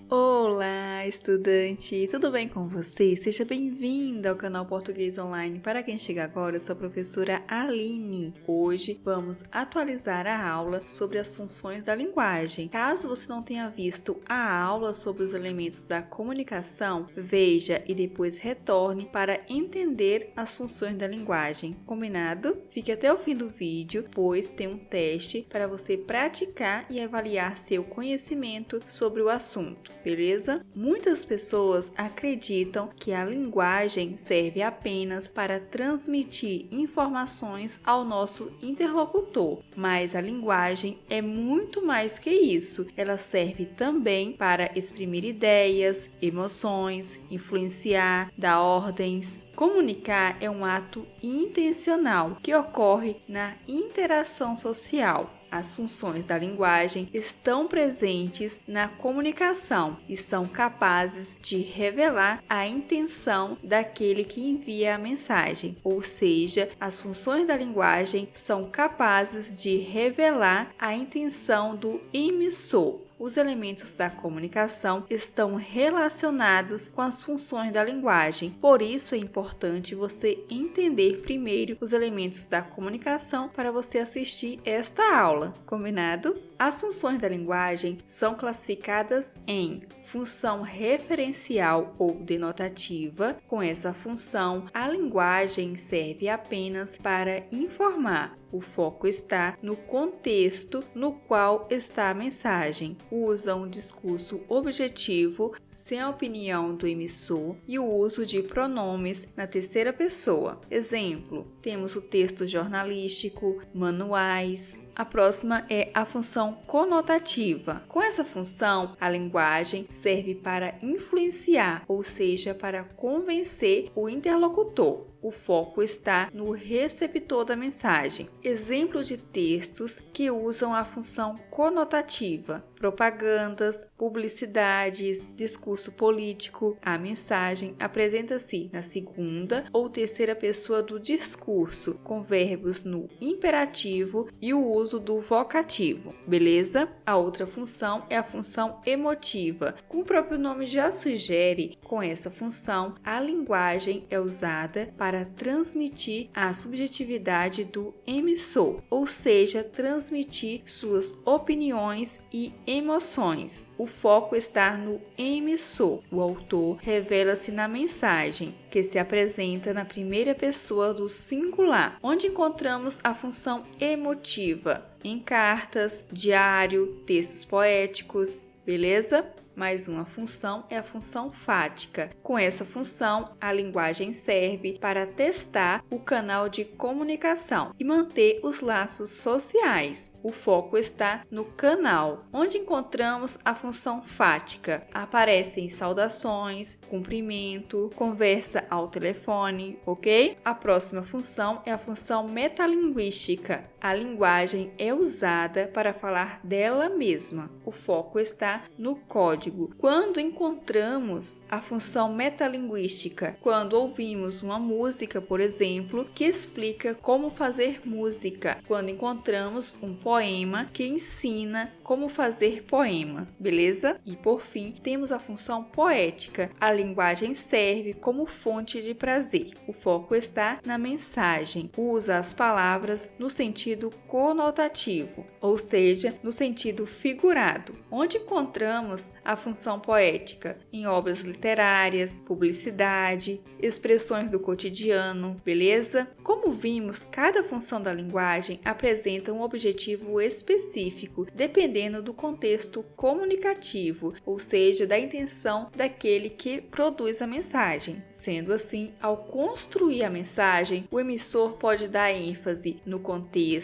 Olá, estudante! Tudo bem com você? Seja bem-vindo ao canal Português Online. Para quem chega agora, eu sou a professora Aline. Hoje vamos atualizar a aula sobre as funções da linguagem. Caso você não tenha visto a aula sobre os elementos da comunicação, veja e depois retorne para entender as funções da linguagem. Combinado? Fique até o fim do vídeo, pois tem um teste para você praticar e avaliar seu conhecimento sobre o assunto. Beleza? Muitas pessoas acreditam que a linguagem serve apenas para transmitir informações ao nosso interlocutor, mas a linguagem é muito mais que isso. Ela serve também para exprimir ideias, emoções, influenciar, dar ordens. Comunicar é um ato intencional que ocorre na interação social. As funções da linguagem estão presentes na comunicação e são capazes de revelar a intenção daquele que envia a mensagem, ou seja, as funções da linguagem são capazes de revelar a intenção do emissor. Os elementos da comunicação estão relacionados com as funções da linguagem. Por isso é importante você entender primeiro os elementos da comunicação para você assistir esta aula. Combinado? As funções da linguagem são classificadas em função referencial ou denotativa. Com essa função, a linguagem serve apenas para informar. O foco está no contexto no qual está a mensagem. Usa um discurso objetivo, sem a opinião do emissor, e o uso de pronomes na terceira pessoa. Exemplo, temos o texto jornalístico, manuais. A próxima é a função conotativa. Com essa função, a linguagem serve para influenciar, ou seja, para convencer o interlocutor. O foco está no receptor da mensagem. Exemplos de textos que usam a função conotativa: propagandas, publicidades, discurso político. A mensagem apresenta-se na segunda ou terceira pessoa do discurso, com verbos no imperativo e o uso do vocativo. Beleza? A outra função é a função emotiva. Como o próprio nome já sugere, com essa função, a linguagem é usada para transmitir a subjetividade do emissor, ou seja, transmitir suas opiniões e emoções. O foco está no emissor. O autor revela-se na mensagem, que se apresenta na primeira pessoa do singular, onde encontramos a função emotiva em cartas, diário, textos poéticos. Beleza? Mais uma função é a função fática. Com essa função, a linguagem serve para testar o canal de comunicação e manter os laços sociais. O foco está no canal, onde encontramos a função fática. Aparecem saudações, cumprimento, conversa ao telefone, ok? A próxima função é a função metalinguística. A linguagem é usada para falar dela mesma. O foco está no código. Quando encontramos a função metalinguística? Quando ouvimos uma música, por exemplo, que explica como fazer música. Quando encontramos um poema que ensina como fazer poema, beleza? E por fim, temos a função poética. A linguagem serve como fonte de prazer. O foco está na mensagem. Usa as palavras no sentido conotativo, ou seja, no sentido figurado. Onde encontramos a função poética? Em obras literárias, publicidade, expressões do cotidiano, beleza? Como vimos, cada função da linguagem apresenta um objetivo específico, dependendo do contexto comunicativo, ou seja, da intenção daquele que produz a mensagem. Sendo assim, ao construir a mensagem, o emissor pode dar ênfase no contexto,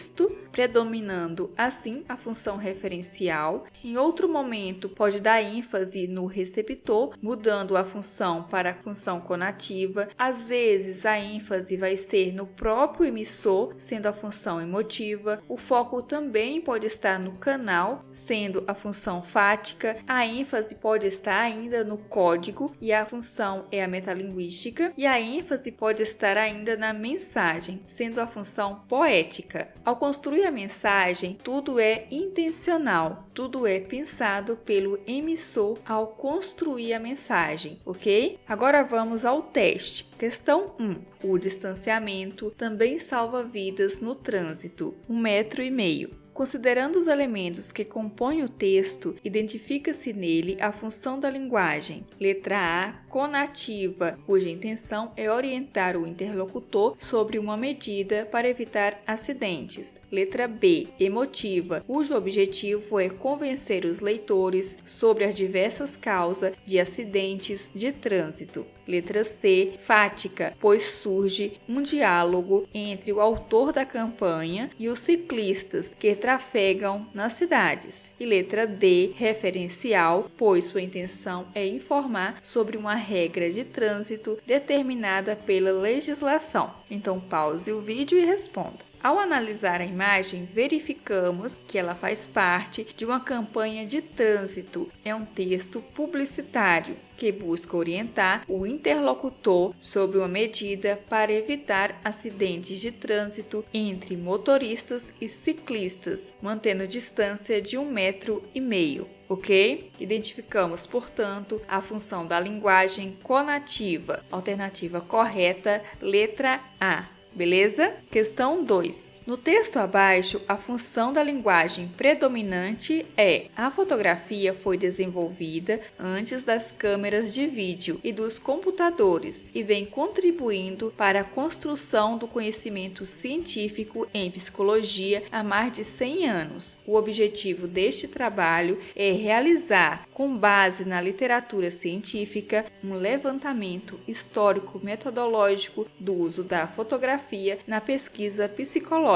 predominando assim a função referencial. Em outro momento, pode dar ênfase no receptor, mudando a função para a função conativa. Às vezes, a ênfase vai ser no próprio emissor, sendo a função emotiva. O foco também pode estar no canal, sendo a função fática. A ênfase pode estar ainda no código e a função é a metalinguística. E a ênfase pode estar ainda na mensagem, sendo a função poética. Ao construir a mensagem, tudo é intencional, tudo é pensado pelo emissor emissor ao construir a mensagem, ok? Agora vamos ao teste. Questão 1. O distanciamento também salva vidas no trânsito, 1,5 metro. Considerando os elementos que compõem o texto, identifica-se nele a função da linguagem. Letra A, conativa, cuja intenção é orientar o interlocutor sobre uma medida para evitar acidentes. Letra B, emotiva, cujo objetivo é convencer os leitores sobre as diversas causas de acidentes de trânsito. Letra C, fática, pois surge um diálogo entre o autor da campanha e os ciclistas que trafegam nas cidades. E letra D, referencial, pois sua intenção é informar sobre uma regra de trânsito determinada pela legislação. Então pause o vídeo e responda. Ao analisar a imagem, verificamos que ela faz parte de uma campanha de trânsito. É um texto publicitário que busca orientar o interlocutor sobre uma medida para evitar acidentes de trânsito entre motoristas e ciclistas, mantendo distância de 1,5 metro. Ok? Identificamos, portanto, a função da linguagem conativa. Alternativa correta, letra A. Beleza? Questão 2. No texto abaixo, a função da linguagem predominante é: a fotografia foi desenvolvida antes das câmeras de vídeo e dos computadores e vem contribuindo para a construção do conhecimento científico em psicologia há mais de 100 anos. O objetivo deste trabalho é realizar, com base na literatura científica, um levantamento histórico-metodológico do uso da fotografia na pesquisa psicológica.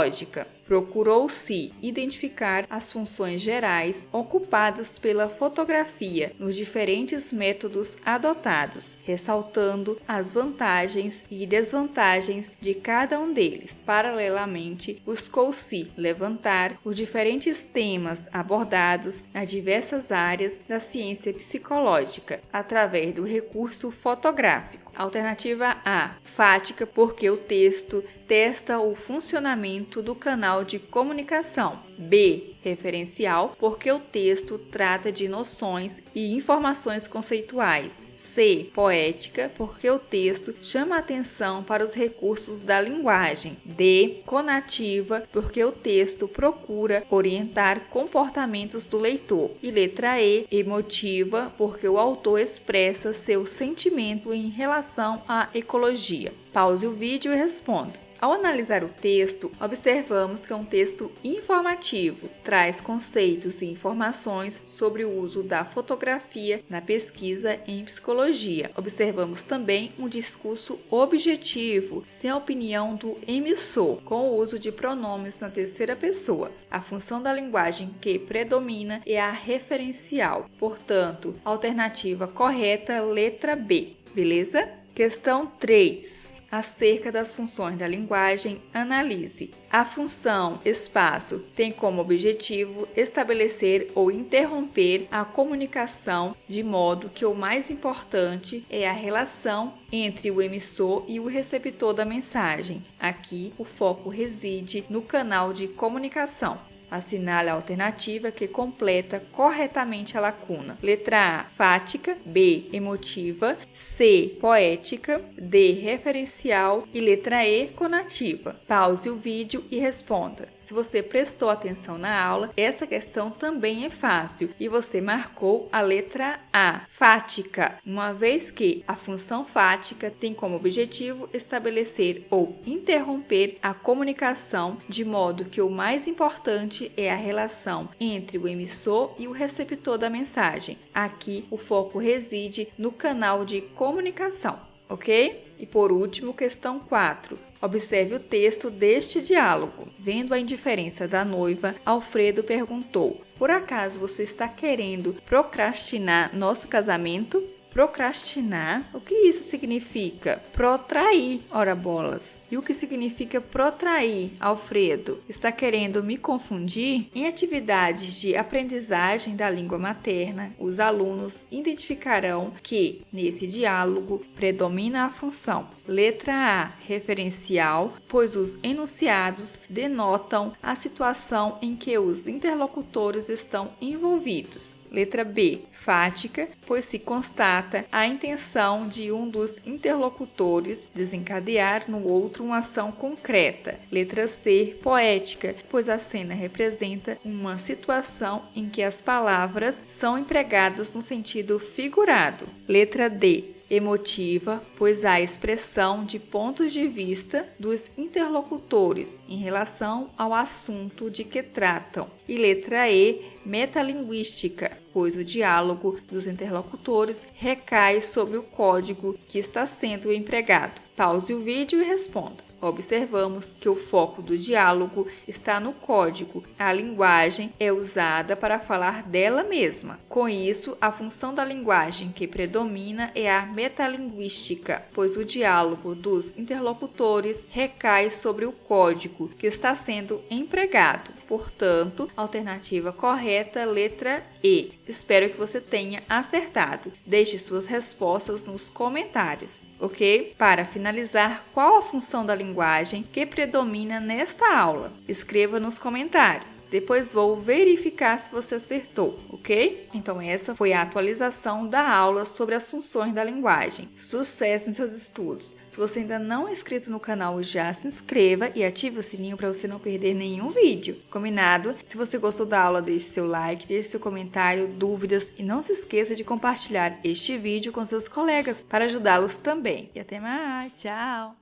Procurou-se identificar as funções gerais ocupadas pela fotografia nos diferentes métodos adotados, ressaltando as vantagens e desvantagens de cada um deles. Paralelamente, buscou-se levantar os diferentes temas abordados nas diversas áreas da ciência psicológica, através do recurso fotográfico. Alternativa A, fática, porque o texto testa o funcionamento do canal de comunicação. B, referencial, porque o texto trata de noções e informações conceituais. C, poética, porque o texto chama a atenção para os recursos da linguagem. D, conativa, porque o texto procura orientar comportamentos do leitor. E letra E, emotiva, porque o autor expressa seu sentimento em relação à ecologia. Pause o vídeo e responda. Ao analisar o texto, observamos que é um texto informativo, traz conceitos e informações sobre o uso da fotografia na pesquisa em psicologia. Observamos também um discurso objetivo, sem a opinião do emissor, com o uso de pronomes na terceira pessoa. A função da linguagem que predomina é a referencial, portanto, alternativa correta, letra B. Beleza? Questão 3. Acerca das funções da linguagem, analise. A função espaço tem como objetivo estabelecer ou interromper a comunicação, de modo que o mais importante é a relação entre o emissor e o receptor da mensagem. Aqui, o foco reside no canal de comunicação. Assinale a alternativa que completa corretamente a lacuna. Letra A, fática. B, emotiva. C, poética. D, referencial. E letra E, conativa. Pause o vídeo e responda. Se você prestou atenção na aula, essa questão também é fácil e você marcou a letra A, fática, uma vez que a função fática tem como objetivo estabelecer ou interromper a comunicação, de modo que o mais importante é a relação entre o emissor e o receptor da mensagem. Aqui, o foco reside no canal de comunicação, ok? E por último, questão 4. Observe o texto deste diálogo. Vendo a indiferença da noiva, Alfredo perguntou: por acaso você está querendo procrastinar nosso casamento? Procrastinar? O que isso significa? Protrair, ora bolas. E o que significa protrair, Alfredo? Está querendo me confundir? Em atividades de aprendizagem da língua materna, os alunos identificarão que, nesse diálogo, predomina a função. Letra A, referencial, pois os enunciados denotam a situação em que os interlocutores estão envolvidos. Letra B, fática, pois se constata a intenção de um dos interlocutores desencadear no outro uma ação concreta. Letra C, poética, pois a cena representa uma situação em que as palavras são empregadas no sentido figurado. Letra D, emotiva, pois há expressão de pontos de vista dos interlocutores em relação ao assunto de que tratam. E letra E, metalinguística, pois o diálogo dos interlocutores recai sobre o código que está sendo empregado. Pause o vídeo e responda. Observamos que o foco do diálogo está no código. A linguagem é usada para falar dela mesma. Com isso, a função da linguagem que predomina é a metalinguística, pois o diálogo dos interlocutores recai sobre o código que está sendo empregado. Portanto, alternativa correta, letra E. Espero que você tenha acertado. Deixe suas respostas nos comentários, ok? Para finalizar, qual a função da linguagem que predomina nesta aula? Escreva nos comentários. Depois vou verificar se você acertou, ok? Então essa foi a atualização da aula sobre as funções da linguagem. Sucesso em seus estudos! Se você ainda não é inscrito no canal, já se inscreva e ative o sininho para você não perder nenhum vídeo. Combinado? Se você gostou da aula, deixe seu like, deixe seu comentário, dúvidas e não se esqueça de compartilhar este vídeo com seus colegas para ajudá-los também. E até mais! Tchau!